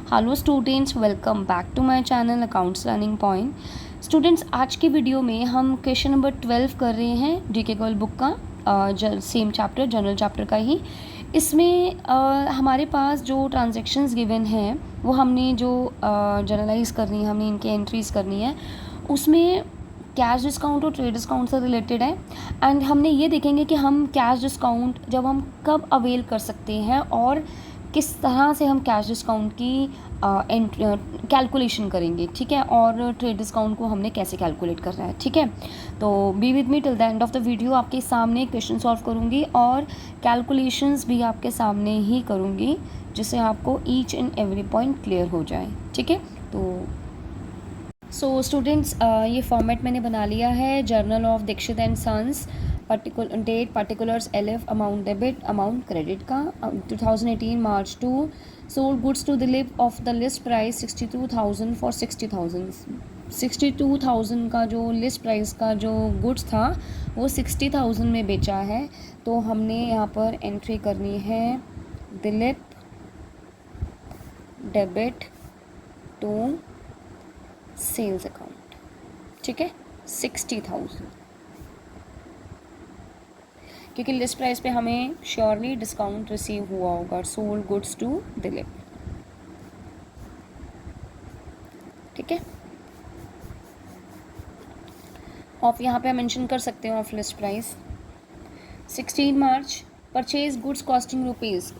Hello students, welcome back to my channel accounts learning point. Students, आज की video में हम क्वेश्चन नंबर 12 कर रहे हैं जीके गर्ल बुक का, सेम चैप्टर जनरल चैप्टर का ही। इसमें हमारे पास जो ट्रांजैक्शंस गिवन हैं वो हमने जो जनरलाइज करनी है, हमने इनकी एंट्रीज़ करनी है। उसमें कैश डिस्काउंट और ट्रेड डिस्काउंट से रिलेटेड है। एंड हमने ये देखेंगे कि हम कैश डिस्काउंट जब हम कब अवेल कर सकते हैं और किस तरह से हम कैश डिस्काउंट की कैलकुलेशन करेंगे, ठीक है। और ट्रेड डिस्काउंट को हमने कैसे कैलकुलेट करना है, ठीक है। तो be with me till the end of the video. आपके सामने क्वेश्चन सॉल्व करूँगी और कैलकुलेशंस भी आपके सामने ही करूँगी, जिससे आपको each and every point clear हो जाए, ठीक है। तो सो स्टूडेंट्स, ये फॉर्मेट मैंने बना लिया है। Journal of Dikshit and sons, date particulars, LF, amount debit, amount credit का 2018 March to sold goods to Dilip off the list price 62,000 for 60,000। 62,000 का जो लिस्ट प्राइस का जो गुड्स था वो 60,000 में बेचा है। तो हमने यहाँ पर एंट्री करनी है Dilip debit to sales account, ठीक है, 60,000, क्योंकि लिस्ट प्राइस पे हमें श्योरली डिस्काउंट रिसीव हुआ होगा। सोल्ड गुड्स टू दिलीप, ठीक है। ऑफ यहाँ पे हम मेंशन कर सकते हैं of list price 16 March. Purchase goods costing rupees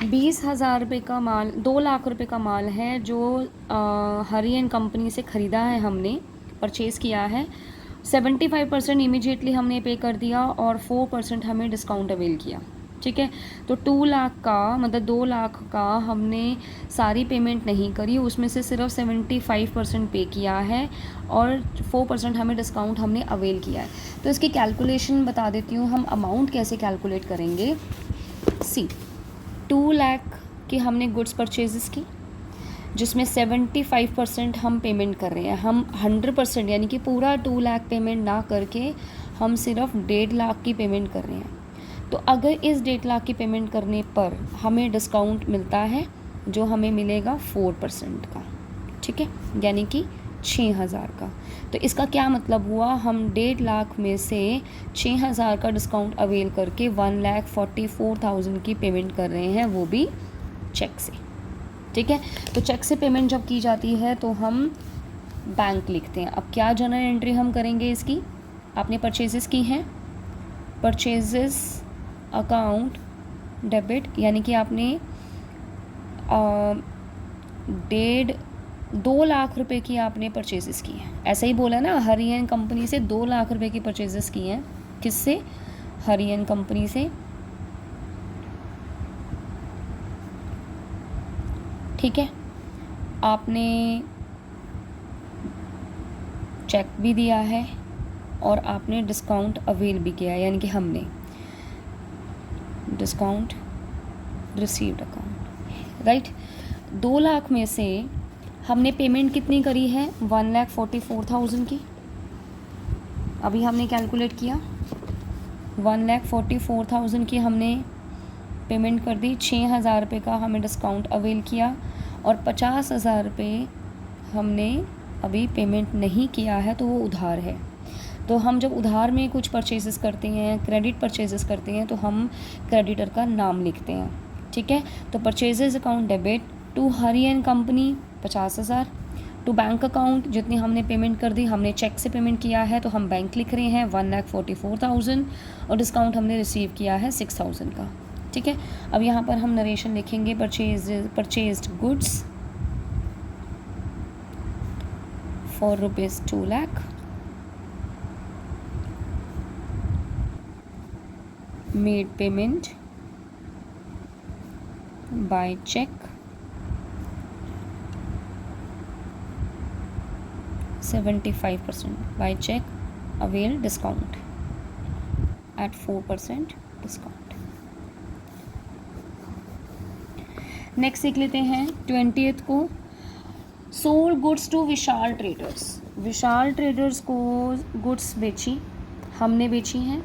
20,000 रुपये का माल, 2 लाख रुपए का माल है जो हरी एंड कंपनी से ख़रीदा है, हमने परचेज़ किया है। 75% इमीडिएटली हमने पे कर दिया और 4% हमें डिस्काउंट अवेल किया, ठीक है। तो 2 लाख का मतलब 2 लाख का हमने सारी पेमेंट नहीं करी, उसमें से सिर्फ 75% पे किया है और 4% हमें डिस्काउंट हमने अवेल किया है। तो इसकी कैलकुलेशन बता देती हूँ। हम अमाउंट कैसे कैलकुलेट करेंगे। सी, 2 लाख की हमने गुड्स परचेजेस की, जिसमें 75% हम पेमेंट कर रहे हैं। हम 100% यानी कि पूरा 2 लाख पेमेंट ना करके हम सिर्फ 1.5 लाख की पेमेंट कर रहे हैं। तो अगर इस 1.5 लाख की पेमेंट करने पर हमें डिस्काउंट मिलता है, जो हमें मिलेगा 4% का, ठीक है, यानी कि 6,000 का। तो इसका क्या मतलब हुआ, हम 1.5 लाख में से 6,000 का डिस्काउंट अवेल करके 1,44,000 की पेमेंट कर रहे हैं, वो भी चेक से, ठीक है। तो चेक से पेमेंट जब की जाती है तो हम बैंक लिखते हैं। अब क्या जर्नल एंट्री हम करेंगे इसकी। आपने परचेजेस की हैं, परचेजेस अकाउंट डेबिट, यानी कि आपने 2 लाख रुपए की आपने परचेजेस की हैं। ऐसा ही बोला ना, हरी एंड कंपनी से 2 लाख रुपए की परचेजेस की हैं। किससे? हरी एंड कंपनी से, ठीक है। आपने चेक भी दिया है और आपने डिस्काउंट अवेल भी किया है, यानी कि हमने discount received account, right. 2 lakh में से हमने पेमेंट कितनी करी है, 1,44,000 की। अभी हमने कैलकुलेट किया, 1,44,000 की हमने पेमेंट कर दी। 6,000 रुपये का हमें डिस्काउंट अवेल किया और 50,000 रुपये हमने अभी पेमेंट नहीं किया है, तो वो उधार है। तो हम जब उधार में कुछ परचेजेस करते हैं, क्रेडिट परचेजेस करते हैं, तो हम क्रेडिटर का नाम लिखते हैं, ठीक है। तो purchases account debit to Hari and company 50,000, to bank account जितनी हमने पेमेंट कर दी, हमने चेक से पेमेंट किया है तो हम बैंक लिख रहे हैं 1,44,000 और डिस्काउंट हमने रिसीव किया है 6,000 का, ठीक है। अब यहाँ पर हम नरेशन लिखेंगे, purchased goods for ₹2 lakh, made payment by cheque 75% by cheque, avail discount at 4% discount. Next देख लेते हैं 20th को। Sold goods to Vishal traders, Vishal traders को गुड्स बेची, हमने बेची हैं।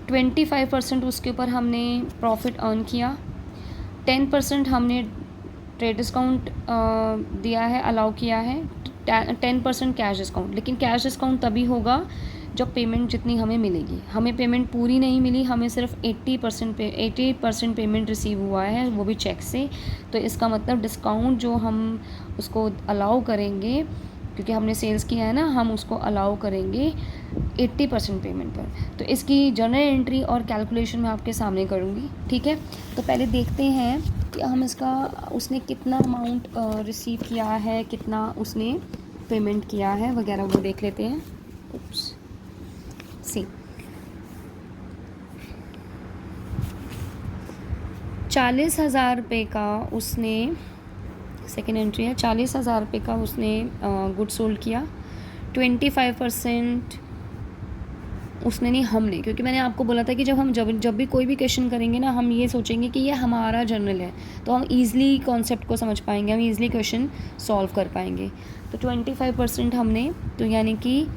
25% उसके ऊपर हमने प्रॉफिट अर्न किया। 10% हमने ट्रेड डिस्काउंट दिया है, अलाउ किया है 10% कैश डिस्काउंट, लेकिन कैश डिस्काउंट तभी होगा जब पेमेंट जितनी हमें मिलेगी। हमें पेमेंट पूरी नहीं मिली, हमें सिर्फ 80% पेमेंट रिसीव हुआ है, वो भी चेक से। तो इसका मतलब डिस्काउंट जो हम उसको अलाउ करेंगे, क्योंकि हमने सेल्स किया है ना, हम उसको अलाउ करेंगे 80% पेमेंट पर। तो इसकी जर्नल एंट्री और कैलकुलेशन मैं आपके सामने करूँगी, ठीक है। तो पहले देखते हैं कि हम इसका उसने कितना अमाउंट रिसीव किया है, कितना उसने पेमेंट किया है वगैरह, वो देख लेते हैं। सी 40,000 रुपये का उसने, सेकेंड एंट्री है, 40,000 रुपये का उसने गुड सोल्ड किया। 25% उसने नहीं, हमने, क्योंकि मैंने आपको बोला था कि जब भी कोई भी क्वेश्चन करेंगे ना, हम ये सोचेंगे कि ये हमारा जर्नल है, तो हम ईज़िली कॉन्सेप्ट को समझ पाएंगे, हम ईज़िली क्वेश्चन सॉल्व कर पाएंगे। तो 25% हमने, तो यानी कि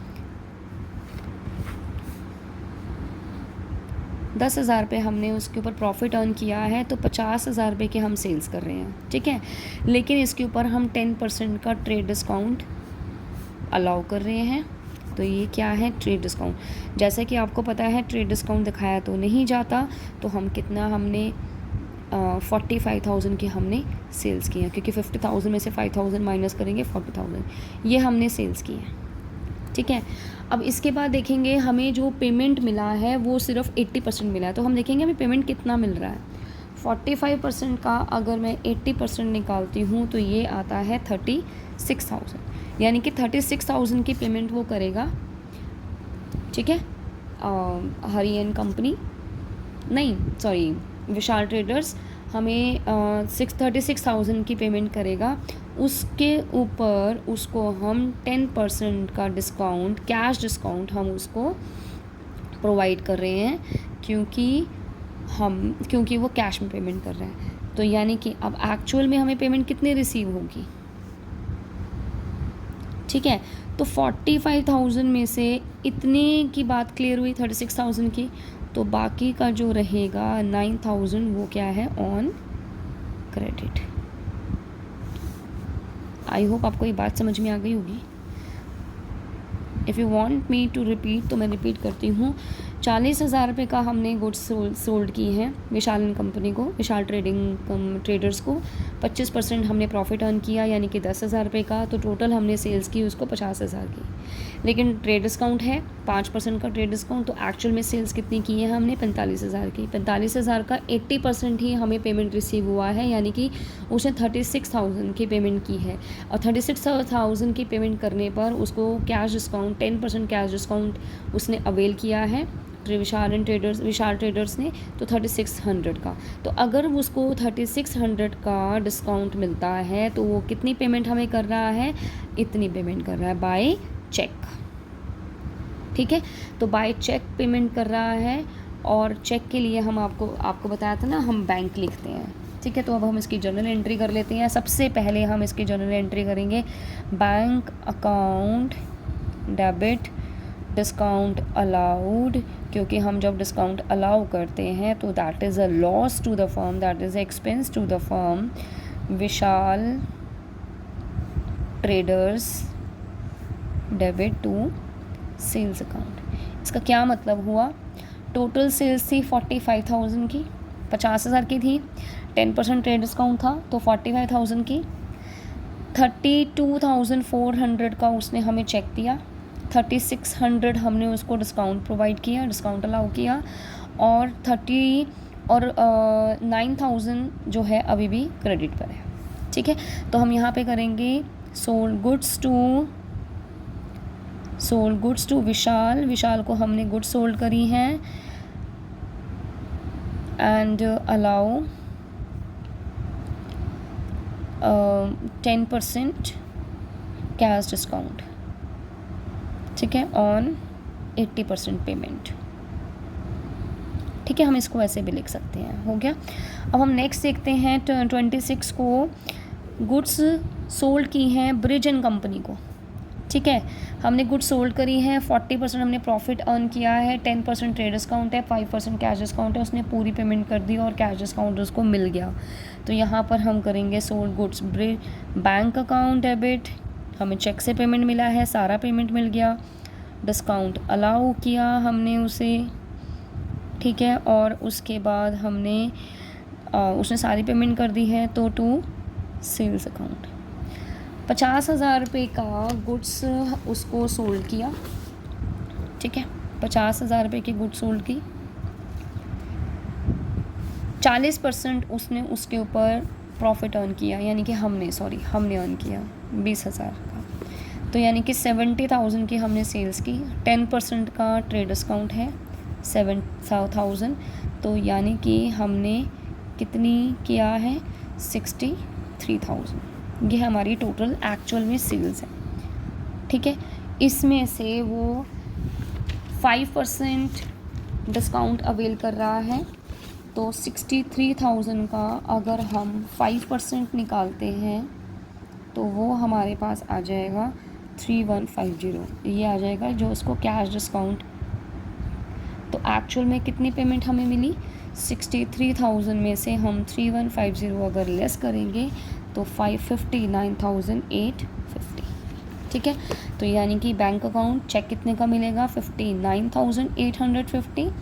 10,000 रुपये हमने उसके ऊपर प्रॉफिट अर्न किया है, तो 50,000 रुपये के हम सेल्स कर रहे हैं, ठीक है। लेकिन इसके ऊपर हम 10% का ट्रेड डिस्काउंट अलाउ कर रहे हैं। तो ये क्या है, ट्रेड डिस्काउंट। जैसे कि आपको पता है ट्रेड डिस्काउंट दिखाया तो नहीं जाता, तो हम कितना, हमने 45,000 की हमने सेल्स की हैं, क्योंकि 50,000 में से 5,000 माइनस करेंगे 40,000, ये हमने सेल्स की हैं, ठीक है। अब इसके बाद देखेंगे हमें जो पेमेंट मिला है वो सिर्फ 80% मिला है, तो हम देखेंगे हमें पेमेंट कितना मिल रहा है। 45% का अगर मैं 80% निकालती हूँ तो ये आता है 36,000, यानी कि 36,000 की पेमेंट वो करेगा, ठीक है। हरियन कंपनी नहीं, सॉरी, विशाल ट्रेडर्स हमें 36,000 की पेमेंट करेगा। उसके ऊपर उसको हम 10% का डिस्काउंट, कैश डिस्काउंट हम उसको प्रोवाइड कर रहे हैं, क्योंकि वो कैश में पेमेंट कर रहे हैं। तो यानी कि अब एक्चुअल में हमें पेमेंट कितनी रिसीव होगी, ठीक है। तो 45,000 में से इतने की बात क्लियर हुई, 36,000 की, तो बाकी का जो रहेगा 9,000 वो क्या है, ऑन क्रेडिट। आई होप आपको ये बात समझ में आ गई होगी। If you want me to repeat तो मैं रिपीट करती हूँ। 40,000 रुपये का हमने गुड्स सोल्ड की हैं विशाल कंपनी को, विशाल ट्रेडर्स को। 25% हमने प्रॉफिट अर्न किया, यानी कि 10,000 रुपये का। तो टोटल हमने सेल्स की उसको 50,000 की, लेकिन ट्रेड डिस्काउंट है 5% का ट्रेड डिस्काउंट। तो एक्चुअल में सेल्स कितनी की है हमने, 45,000 की। 45,000 का 80% ही हमें पेमेंट रिसीव हुआ है, यानी कि उसने 36,000 की पेमेंट की है। और 36,000 की पेमेंट करने पर उसको कैश डिस्काउंट, 10% कैश डिस्काउंट उसने अवेल किया है विशाल ट्रेडर्स ने, तो 3600 का। तो अगर उसको 3600 का डिस्काउंट मिलता है तो वो कितनी पेमेंट हमें कर रहा है, इतनी पेमेंट कर रहा है बाय चेक, ठीक है। तो बाय चेक पेमेंट कर रहा है, और चेक के लिए हम आपको बताया था ना, हम बैंक लिखते हैं, ठीक है। तो अब हम इसकी जर्नल एंट्री कर लेते हैं। सबसे पहले हम इसकी जर्नल एंट्री करेंगे, bank account debit discount allowed, क्योंकि हम जब डिस्काउंट अलाउ करते हैं तो that is a loss to the firm, that is expense to the firm. Vishal traders debit to sales account. इसका क्या मतलब हुआ, टोटल सेल्स थी 45,000 की, 50,000 की थी, 10% ट्रेड डिस्काउंट था तो 45,000 की। 32,400 का उसने हमें चेक दिया, 3600 हमने उसको डिस्काउंट प्रोवाइड किया, डिस्काउंट अलाउ किया, और 9,000 जो है अभी भी क्रेडिट पर है, ठीक है। तो हम यहाँ पे करेंगे सोल्ड गुड्स टू विशाल को हमने गुड्स सोल्ड करी हैं, एंड अलाउ 10% कैश डिस्काउंट, ठीक है, ऑन 80% पेमेंट, ठीक है। हम इसको ऐसे भी लिख सकते हैं, हो गया। अब हम नेक्स्ट देखते हैं 26 को गुड्स सोल्ड की हैं ब्रिज एंड कंपनी को, ठीक है। हमने गुड्स सोल्ड करी है, 40% हमने प्रॉफिट अर्न किया है, 10% ट्रेड डिस्काउंट है, 5% कैश डिस्काउंट है, उसने पूरी पेमेंट कर दी और कैश डिस्काउंट उसको मिल गया। तो यहाँ पर हम करेंगे sold goods bank account debit, हमें चेक से पेमेंट मिला है, सारा पेमेंट मिल गया, डिस्काउंट अलाउ किया हमने उसे, ठीक है, और उसके बाद हमने उसने सारी पेमेंट कर दी है, तो टू सेल्स अकाउंट 50,000 रुपये का गुड्स उसको सोल्ड किया, ठीक है, 50,000 रुपये की गुड्स सोल्ड की, 40% उसने उसके ऊपर प्रॉफिट अर्न किया, यानी कि हमने अर्न किया 20,000 का, तो यानी कि 70,000 की हमने सेल्स की, 10% का ट्रेड डिस्काउंट है 7,000, तो यानी कि हमने कितनी किया है 63,000, ये हमारी टोटल एक्चुअल में सेल्स है, ठीक है। इसमें से वो 5% डिस्काउंट अवेल कर रहा है, तो 63,000 का अगर हम 5% निकालते हैं तो वो हमारे पास आ जाएगा 3150, ये आ जाएगा जो उसको कैश डिस्काउंट। तो एक्चुअल में कितनी पेमेंट हमें मिली 63,000 में से हम 3150 अगर लेस करेंगे तो 559,850, ठीक है। तो यानी कि बैंक अकाउंट चेक कितने का मिलेगा 59,850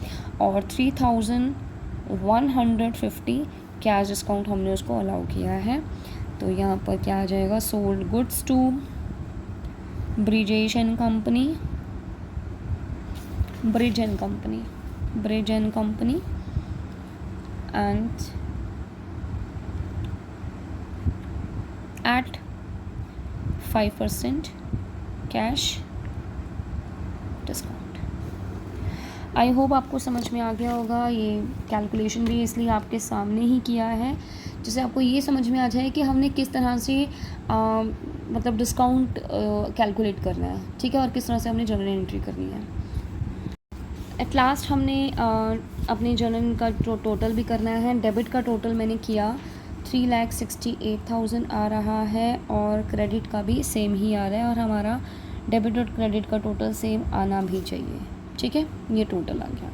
और 3,150 कैश डिस्काउंट हमने उसको अलाउ किया है। तो यहाँ पर क्या आ जाएगा, sold goods to bridge and company and at 5% cash discount. I hope आपको समझ में आ गया होगा। ये कैलकुलेशन भी इसलिए आपके सामने ही किया है जिससे आपको ये समझ में आ जाए कि हमने किस तरह से मतलब डिस्काउंट कैलकुलेट करना है, ठीक है, और किस तरह से हमने जर्नल एंट्री करनी है। एट लास्ट हमने अपने जर्नल का जो टोटल भी करना है, डेबिट का टोटल मैंने किया 3,68,000 आ रहा है और क्रेडिट का भी सेम ही आ रहा है और हमारा डेबिट और क्रेडिट का टोटल सेम आना भी चाहिए, ठीक है, ये टोटल आ गया।